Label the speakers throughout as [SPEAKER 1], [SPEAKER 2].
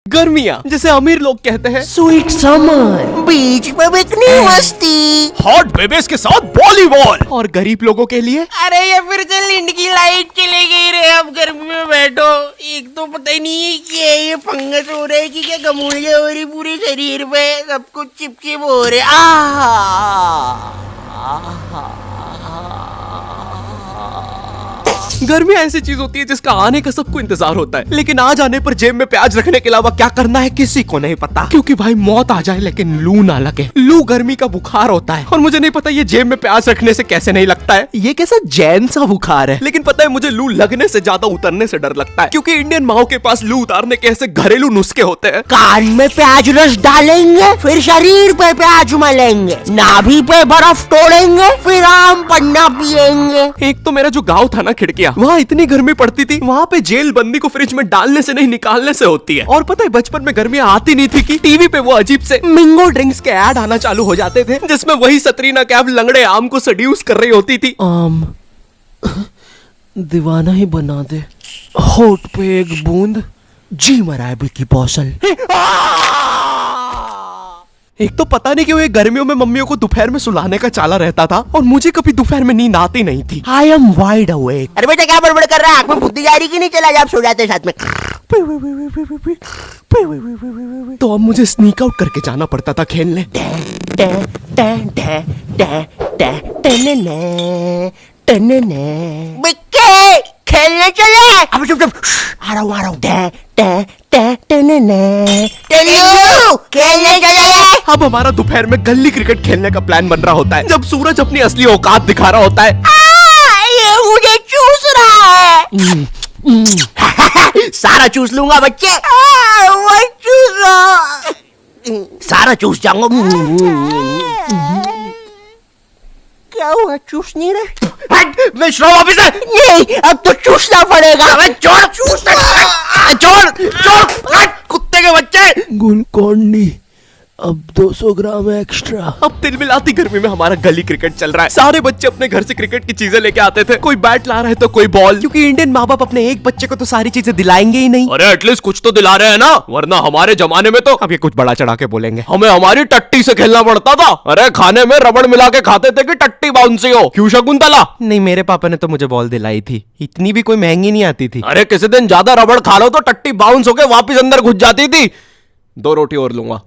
[SPEAKER 1] गर्मियाँ जिसे अमीर लोग कहते हैं
[SPEAKER 2] स्वीट समर, बीच पे बिकनी मस्ती,
[SPEAKER 1] हॉट बेबीज के साथ वॉलीबॉल, और गरीब लोगों के लिए
[SPEAKER 3] अरे ये फिर से लिंड की लाइट चली गई रे। अब गर्मी में बैठो, एक तो पता ही नहीं है कि ये फंगस हो रहा है कि क्या गमूलिया हो रही पूरे शरीर पे, सब कुछ चिपचिप हो रहे।
[SPEAKER 1] गर्मियाँ ऐसी चीज होती है जिसका आने का सबको इंतजार होता है, लेकिन आ जाने पर जेब में प्याज रखने के अलावा क्या करना है किसी को नहीं पता। क्योंकि भाई मौत आ जाए लेकिन लू ना लगे। लू गर्मी का बुखार होता है और मुझे नहीं पता ये जेब में प्याज रखने से कैसे नहीं लगता है। ये कैसा जैन सा बुखार है। लेकिन पता है मुझे लू लगने से ज्यादा उतरने से डर लगता है, क्योंकि इंडियन माओ के पास लू उतारने के ऐसे घरेलू नुस्खे होते हैं।
[SPEAKER 2] कान में प्याज रस डालेंगे, फिर शरीर पे प्याज मलेंगे, नाभि पे बर्फ तोड़ेंगे, फिर आम पन्ना पिएंगे।
[SPEAKER 1] एक तो मेरा जो गाँव था ना खिड़कियाँ, वहाँ इतनी गर्मी पड़ती थी, वहाँ पे जेल बंदी को फ्रिज में डालने से नहीं निकालने से होती है। और पता है बचपन में गर्मियाँ आती नहीं थी कि टीवी पे वो अजीब से मिंगो ड्रिंक्स के ऐड आना चालू हो जाते थे, जिसमें वही सतरीना कैफ लंगड़े आम को सड्यूस कर रही होती थी।
[SPEAKER 4] आम दीवाना ही बना दे, होठ पे एक बूंद, जी मरा है बिकी पौसल।
[SPEAKER 1] एक तो पता नहीं क्यों ये गर्मियों में मम्मियों को दोपहर में सुलाने का चाला रहता था और मुझे कभी दोपहर में नींद आती नहीं थी।
[SPEAKER 2] I am wide awake. अरे बेटा क्या बड़बड़ कर रहा है, आंख में बुद्धि जा रही कि नहीं? चला जा, आप सो जाते साथ में।
[SPEAKER 1] तो अब मुझे स्नीक आउट करके जाना पड़ता था खेलने।
[SPEAKER 2] बिक्के खेलने चले। अब चुप चुप, आ रहा हूँ। खेलने चले।
[SPEAKER 1] अब हमारा दोपहर में गली क्रिकेट खेलने का प्लान बन रहा होता है, जब सूरज अपनी असली औकात दिखा रहा होता है।
[SPEAKER 2] ये मुझे चूस रहा है। सारा चूस लूंगा बच्चे। वो चूस सारा चूस जाऊंगा। क्या हुआ, चूस नहीं रहे?
[SPEAKER 1] मैं श्रम ऑफिसर
[SPEAKER 2] नहीं, अब तो चूसना पड़ेगा।
[SPEAKER 1] छोड़ कुत्ते के बच्चे।
[SPEAKER 4] गुलकोंडी अब 200 ग्राम एक्स्ट्रा।
[SPEAKER 1] अब तिलमिलाती गर्मी में हमारा गली क्रिकेट चल रहा है। सारे बच्चे अपने घर से क्रिकेट की चीजें लेके आते थे, कोई बैट ला रहा है तो कोई बॉल, क्योंकि इंडियन माँ बाप अपने एक बच्चे को तो सारी चीजें दिलाएंगे ही नहीं। अरे एटलीस्ट कुछ तो दिला रहे हैं ना, वरना हमारे जमाने में तो अब ये कुछ बड़ा चढ़ा के बोलेंगे, हमें हमारी टट्टी से खेलना पड़ता था। अरे खाने में रबड़ मिला के खाते थे कि टट्टी बाउंसी हो। क्यों शकुंतला? नहीं, मेरे पापा ने तो मुझे बॉल दिलाई थी, इतनी भी कोई महंगी नहीं आती थी। अरे किसी दिन ज्यादा रबड़ खा लो तो टट्टी बाउंस होके वापिस अंदर घुस जाती थी। 2 रोटी और लूंगा।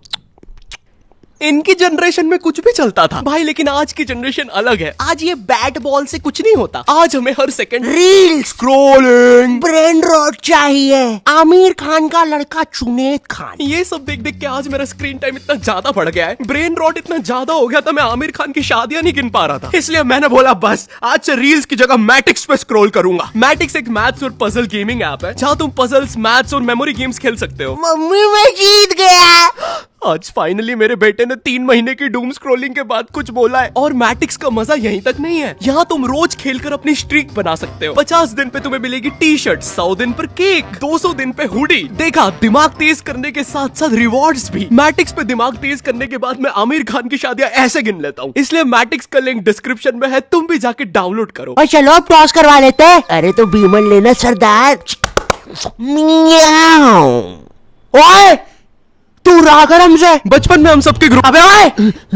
[SPEAKER 1] इनकी जनरेशन में कुछ भी चलता था भाई, लेकिन आज की जनरेशन अलग है। आज ये बैट बॉल से कुछ नहीं होता, आज हमें हर second
[SPEAKER 2] reel
[SPEAKER 1] scrolling,
[SPEAKER 2] brain rot चाहिए। आमिर खान का लड़का जुनैद खान,
[SPEAKER 1] ये सब देख देख के आज मेरा स्क्रीन टाइम इतना ज्यादा बढ़ गया है, ब्रेन रॉट इतना ज्यादा हो गया था, मैं आमिर खान की शादियां नहीं गिन पा रहा था। इसलिए मैंने बोला बस आज से रील्स की जगह मैटिक्स पे स्क्रॉल करूंगा। मैटिक्स एक मैथ्स और पजल गेमिंग ऐप है, जहां तुम पजल्स, मैथ्स और मेमोरी गेम्स खेल सकते हो।
[SPEAKER 2] मम्मी मैं जीत गया।
[SPEAKER 1] आज फाइनली मेरे बेटे ने 3 महीने की डूम स्क्रॉलिंग के बाद कुछ बोला है। और मैटिक्स का मजा यहीं तक नहीं है, यहाँ तुम रोज खेलकर अपनी स्ट्रीक बना सकते हो। 50 दिन पे तुम्हें मिलेगी टी शर्ट, 100 दिन पर केक, 200 दिन पे हुडी। देखा, दिमाग तेज करने के साथ साथ रिवॉर्ड्स भी। मैटिक्स पे दिमाग तेज करने के बाद मैं आमिर खान की शादियां ऐसे गिन लेता हूँ। इसलिए मैटिक्स का लिंक डिस्क्रिप्शन में है, तुम भी जाके डाउनलोड करो।
[SPEAKER 2] और चलो अब टॉस करवा लेते हैं। अरे तो बीमन लेना सरदार। ओए तू रहा कर हमसे,
[SPEAKER 1] बचपन में हम सबके ग्रुप।
[SPEAKER 2] अबे ओए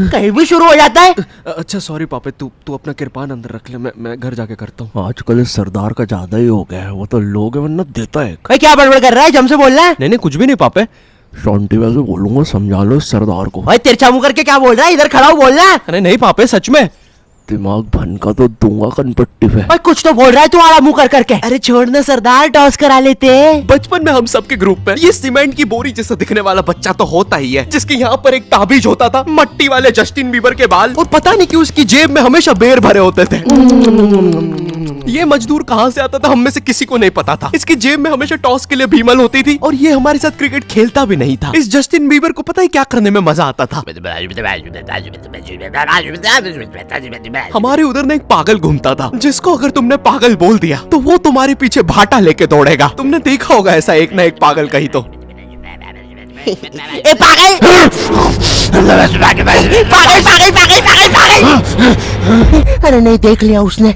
[SPEAKER 2] कहीं भी शुरू हो जाता है।
[SPEAKER 4] अच्छा सॉरी पापे, तू अपना किरपान अंदर रख ले, मैं घर जाके करता हूँ। आजकल इस सरदार का ज्यादा ही हो गया है, वो तो लोग है वरना देता है।
[SPEAKER 2] भाई क्या बड़बड़ कर रहा है, जम से बोल रहा है?
[SPEAKER 4] नहीं कुछ भी नहीं पापे, शांति वैसे बोलूंगा, समझा लो इस सरदार को।
[SPEAKER 2] भाई तिरछा मुंह करके क्या बोल रहा है, इधर खड़ा हो बोल रहा है।
[SPEAKER 4] अरे नहीं पापे सच में, दिमाग भनका तो दूंगा कनपट्टी पे।
[SPEAKER 2] भाई कुछ तो बोल रहा है तू आड़ा मुंह कर करके। अरे छोड़ना सरदार, टॉस करा लेते।
[SPEAKER 1] बचपन में हम सबके ग्रुप में ये सीमेंट की बोरी जैसा दिखने वाला बच्चा तो होता ही है, जिसके यहाँ पर एक ताबीज होता था, मट्टी वाले जस्टिन बीबर के बाल, और पता नहीं क्यों उसकी जेब में हमेशा बेर भरे होते थे। ये मजदूर कहाँ से आता था हम में से किसी को नहीं पता था। इसकी जेब में हमेशा टॉस के लिए भीमल होती थी, और ये हमारे साथ क्रिकेट खेलता भी नहीं था। इस जस्टिन बीबर को पता है क्या करने में मजा आता था? हमारे उधर ना एक पागल घूमता था, जिसको अगर तुमने पागल बोल दिया तो वो तुम्हारे पीछे भाटा लेके दौड़ेगा। तुमने देखा होगा ऐसा एक ना एक पागल कहीं तो।
[SPEAKER 2] ए पागल पागल पागल पागल पागल पागल। अरे नहीं देख लिया उसने।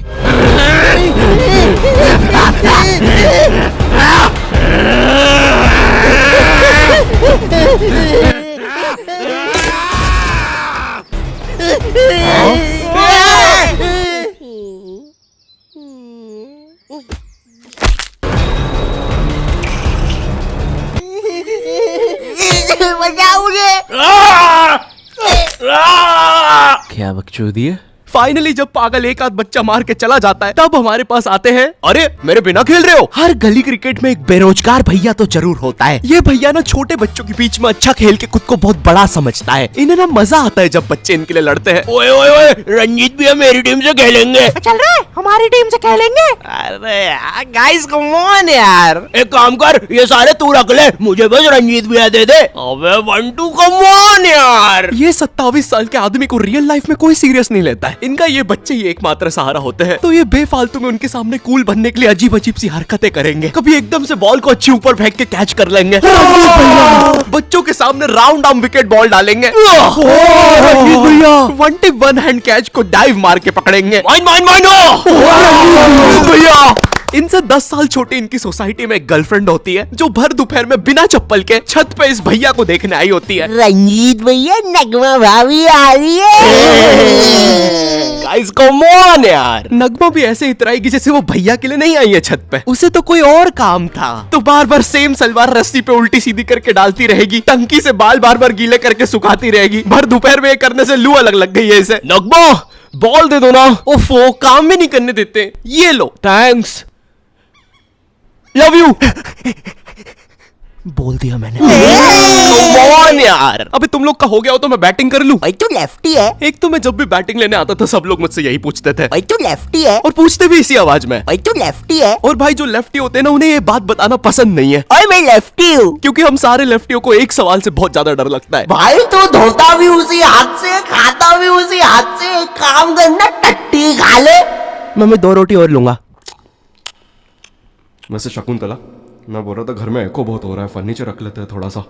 [SPEAKER 2] बचाओ मुझे।
[SPEAKER 4] क्या बकचोदी है?
[SPEAKER 1] फाइनली जब पागल एक आध बच्चा मार के चला जाता है तब हमारे पास आते हैं। अरे मेरे बिना खेल रहे हो? हर गली क्रिकेट में एक बेरोजगार भैया तो जरूर होता है। ये भैया ना छोटे बच्चों के बीच में अच्छा खेल के खुद को बहुत बड़ा समझता है। इन्हें ना मजा आता है जब बच्चे इनके लिए लड़ते हैं। ओए ओए ओए, रंजीत भैया मेरी टीम से खेलेंगे।
[SPEAKER 2] चल रहा है, हमारी टीम से खेलेंगे।
[SPEAKER 3] अरे यार गाइस कम ऑन यार।
[SPEAKER 1] एक काम कर, ये सारे तू रख ले, मुझे बस रंजीत भैया दे दे। अबे बंटू कम ऑन यार। ये 27 साल के आदमी को रियल लाइफ में कोई सीरियस नहीं लेता है। इनका ये बच्चे ही एकमात्र सहारा होते हैं, तो ये बेफालतू में उनके सामने कूल बनने के लिए अजीब अजीब सी हरकतें करेंगे। कभी एकदम से बॉल को अच्छी ऊपर फेंक के कैच कर लेंगे, बच्चों के सामने राउंड आर्म विकेट बॉल डालेंगे, भैया 21 हैंड कैच को डाइव मार के पकड़ेंगे। भैया इनसे 10 साल छोटी इनकी सोसाइटी में एक गर्लफ्रेंड होती है जो भर दोपहर में बिना चप्पल के छत पे इस भैया को देखने आई होती है।
[SPEAKER 2] रंजीत भैया, नगमा भाभी आ रही है।
[SPEAKER 1] गाइस कम ऑन यार। नगमा भी ऐसे इतराएगी जैसे वो भैया के लिए नहीं आई है छत पे, उसे तो कोई और काम था। तो बार बार सेम सलवार रस्सी पे उल्टी सीधी करके डालती रहेगी, टंकी से बाल बार बार गीले करके सुखाती रहेगी। भर दोपहर में ये करने से लू अलग लग गई है इसे। नगमा बॉल दे दो ना। ओफो, काम भी नहीं करने देते। ये लो, थैंक्स, लव यू। बोल दिया मैंने। कौन यार? अबे तुम लोग का हो गया हो तो मैं बैटिंग कर लूं।
[SPEAKER 2] भाई तू लेफ्टी है।
[SPEAKER 1] एक तो मैं जब भी बैटिंग लेने आता था सब लोग मुझसे यही पूछते थे।
[SPEAKER 2] भाई तू लेफ्टी है।
[SPEAKER 1] और पूछते भी इसी आवाज में।
[SPEAKER 2] भाई तू लेफ्टी है।
[SPEAKER 1] और भाई जो लेफ्टी होते हैं ना उन्हें ये बात बताना पसंद नहीं है,
[SPEAKER 2] और मैं लेफ्टी हूँ।
[SPEAKER 1] क्योंकि हम सारे लेफ्टियों को एक सवाल से बहुत ज्यादा डर लगता है।
[SPEAKER 2] भाई तू धोता भी उसी हाथ से, खाता भी उसी हाथ से। एक काम करना, टट्टी खा ले।
[SPEAKER 1] मैं 2 रोटी और लूंगा।
[SPEAKER 4] वैसे शकुंतला, मैं बोल रहा था घर में एको बहुत हो रहा है, फर्नीचर रख लेते हैं थोड़ा सा।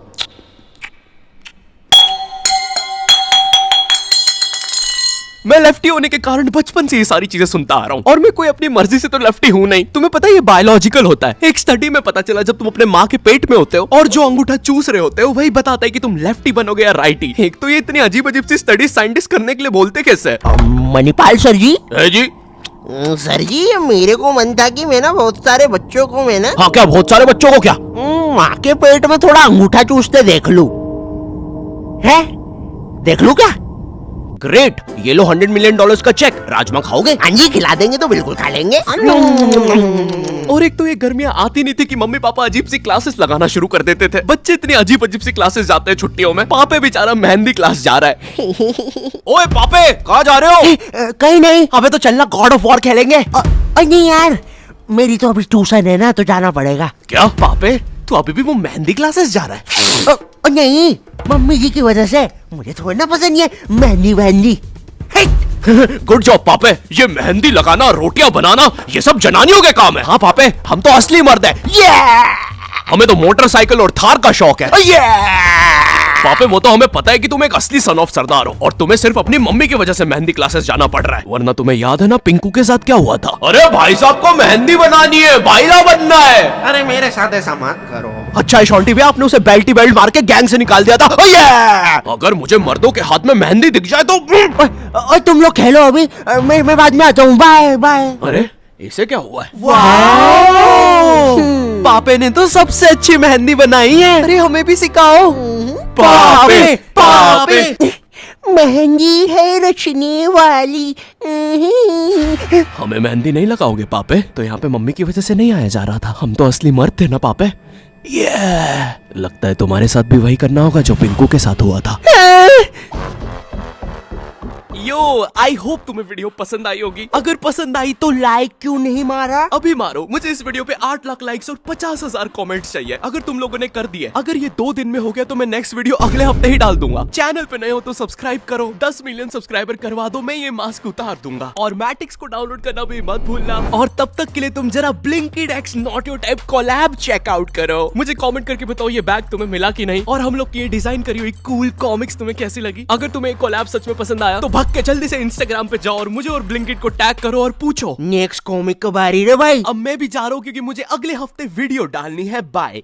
[SPEAKER 1] मैं लेफ्टी होने के कारण बचपन से ये सारी चीजें सुनता आ रहा हूँ, और मैं कोई अपनी मर्जी से तो लेफ्टी हूँ नहीं। तुम्हें पता है ये बायोलॉजिकल होता है। एक स्टडी में पता चला जब तुम अपने माँ के पेट में होते हो और जो अंगूठा चूस रहे होते हो वही बताता है कि तुम लेफ्टी बनोगे या राइटी। एक तो ये इतनी अजीब अजीब सी स्टडी साइंटिस्ट करने के लिए बोलते कैसे?
[SPEAKER 2] मणिपाल सर जी।
[SPEAKER 1] है जी।
[SPEAKER 2] सर जी, मेरे को मन था कि मैं ना बहुत सारे बच्चों को मैं ना
[SPEAKER 1] हाँ क्या? बहुत सारे बच्चों को क्या?
[SPEAKER 2] माँ के पेट में थोड़ा अंगूठा चूसते देख लूं। है? देख लूं क्या?
[SPEAKER 1] ग्रेट, ये लो $100 मिलियन का चेक। राजमा खाओगे?
[SPEAKER 2] हाँ जी, खिला देंगे तो बिल्कुल खा लेंगे।
[SPEAKER 1] और एक तो ये गर्मियां आती नहीं थी कि मम्मी पापा अजीब सी क्लासेस लगाना शुरू कर देते थे। बच्चे इतनी अजीब अजीब सी क्लासेस जाते हैं छुट्टियों में। पापे बेचारा मेहंदी क्लास जा रहा है। ओए पापे, कहाँ जा रहे हो?
[SPEAKER 2] कहीं नहीं।
[SPEAKER 1] अबे तो चलना, गॉड ऑफ वॉर खेलेंगे।
[SPEAKER 2] नहीं यार, मेरी तो अभी ट्यूशन है ना, तो जाना पड़ेगा।
[SPEAKER 1] क्या पापे, तू अभी भी वो मेहंदी क्लासेस जा रहा है?
[SPEAKER 2] नहीं, मम्मी जी की वजह से। मुझे थोड़ा ना पसंद है मेहंदी वहंदी।
[SPEAKER 1] गुड जॉब पापे। ये मेहंदी लगाना, रोटियां बनाना, ये सब जनानियों के काम है। हाँ पापे, हम तो असली मर्द है। हमें तो मोटरसाइकिल और थार का शौक है। पापे वो तो हमें पता है कि तुम एक असली सन ऑफ सरदार हो, और तुम्हें सिर्फ अपनी मम्मी की वजह से मेहंदी क्लासेस जाना पड़ रहा है। वरना तुम्हें याद है ना पिंकू के साथ क्या हुआ था? अरे भाई साहब को मेहंदी बनानी है, भाईला बनना है।
[SPEAKER 3] अरे मेरे साथ ऐसा मत करो।
[SPEAKER 1] अच्छा है शॉन्टी भैया, आपने उसे बेल्टी बेल्ट मार के गैंग से निकाल दिया था। अगर मुझे मर्दों के हाथ में मेहंदी दिख जाए तो
[SPEAKER 2] तुम लोग खेलो अभी, मैं बाद में आता हूँ। Bye bye.
[SPEAKER 1] अरे इसे क्या हुआ है? पापे ने तो सबसे अच्छी मेहंदी बनाई है। अरे हमें भी सिखाओ। पापे पापे,
[SPEAKER 2] मेहंदी है रचने वाली।
[SPEAKER 1] हमें मेहंदी नहीं लगाओगे पापे? तो यहाँ पे मम्मी की वजह से नहीं आया जा रहा था। हम तो असली मर्द थे ना पापे। लगता है तुम्हारे साथ भी वही करना होगा जो पिंकू के साथ हुआ था। यो, आई होप तुम्हें वीडियो पसंद आई होगी। अगर पसंद आई तो
[SPEAKER 2] लाइक क्यों नहीं मारा?
[SPEAKER 1] अभी मारो। मुझे इस वीडियो पे 8 लाख लाइक्स और 50,000 कमेंट्स चाहिए। अगर तुम लोगों ने कर दिए, अगर ये 2 दिन में हो गया तो मैं नेक्स्ट वीडियो अगले हफ्ते ही डाल दूंगा। चैनल पे नए हो तो सब्सक्राइब करो। 10 मिलियन सब्सक्राइबर करवा दो, मैं ये मास्क उतार दूंगा। और मैटिक्स को डाउनलोड करना भी मत भूलना। और तब तक के लिए तुम जरा Blinkit X not your type collab check out करो। मुझे कमेंट करके बताओ ये बैग तुम्हें मिला कि नहीं, और हम लोग की ये डिजाइन करी हुई कूल कॉमिक्स तुम्हें कैसी लगी। अगर तुम्हें कोलैब सच में पसंद आया तो भाग के जल्दी से इंस्टाग्राम पे जाओ और मुझे और ब्लिंकिट को टैग करो और पूछो
[SPEAKER 2] नेक्स्ट कॉमिक कब आ रही है भाई?
[SPEAKER 1] अब मैं भी जा रहा हूँ क्योंकि मुझे अगले हफ्ते वीडियो डालनी है। बाय।